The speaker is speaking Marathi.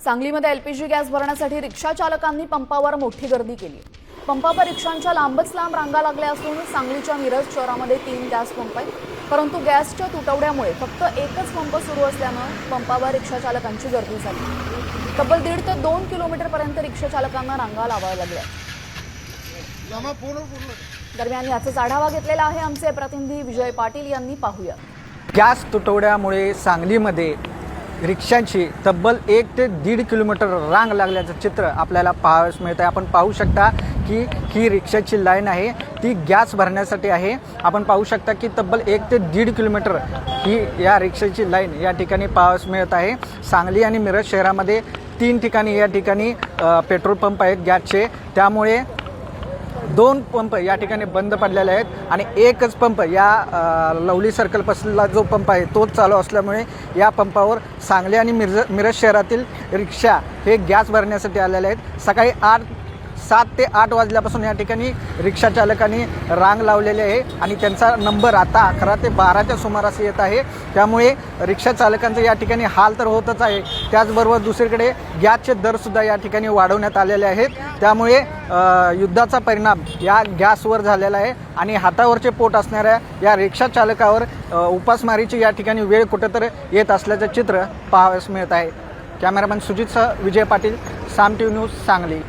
सांगलीमध्ये एलपीजी गॅस भरण्यासाठी रिक्षा चालकांनी पंपावर मोठी गर्दी केली। पंपावर रिक्षांच्या लांबच लांब रांगा लागल्या असून सांगलीच्या मिरज शहरामध्ये 3 गॅस पंप आहेत, परंतु गॅसच्या तुटवड्यामुळे फक्त एकच पंप सुरू असल्यानं पंपावर रिक्षा चालकांची गर्दी झाली। तब्बल 1.5 ते 2 किलोमीटरपर्यंत रिक्षा चालकांना रांगा लावाव्या लागल्या। दरम्यान याचाच आढावा घेतलेला आहे आमचे प्रतिनिधी विजय पाटील यांनी। पाहूया। गॅस तुटवड्यामुळे सांगलीमध्ये रिक्षांची तब्बल 1 ते 1.5 किलोमीटर रांग लागल्याचं चित्र आपल्याला पाहावयास मिळत आहे। आपण पाहू शकता की ही रिक्षाची लाईन आहे, ती गॅस भरण्यासाठी आहे। आपण पाहू शकता की तब्बल 1 ते 1.5 किलोमीटर ही या रिक्षाची लाईन या ठिकाणी पाहावयास मिळत आहे। सांगली आणि मिरज शहरामध्ये 3 ठिकाणी या ठिकाणी पेट्रोल पंप आहेत गॅसचे, त्यामुळे 2 पंप या ठिकाणी बंद पडलेले आहेत आणि एकच पंप या लवली सर्कलपासला जो पंप आहे तोच चालू असल्यामुळे या पंपावर सांगली आणि मिरज शहरातील रिक्षा हे गॅस भरण्यासाठी आलेले आहेत। सकाळी 7 ते 8 वाजल्यापासून या ठिकाणी रिक्षा चालकांनी रांग लावलेली आहे आणि त्यांचा नंबर आता 11 ते 12च्या सुमारास येत आहे। त्यामुळे रिक्षा चालकांचं या ठिकाणी हाल तर होतच आहे, त्याचबरोबर दुसरीकडे गॅसचे दरसुद्धा या ठिकाणी वाढवण्यात आलेले आहेत। त्यामुळे युद्धाचा परिणाम या गॅसवर झालेला आहे आणि हातावरचे पोट असणाऱ्या या रिक्षा चालकावर उपासमारीची या ठिकाणी वेळ कुठेतरी येत असल्याचं चित्र पाहावयास मिळत आहे। कॅमेरामॅन सुजितसह विजय पाटील, साम टीव्ही न्यूज, सांगली।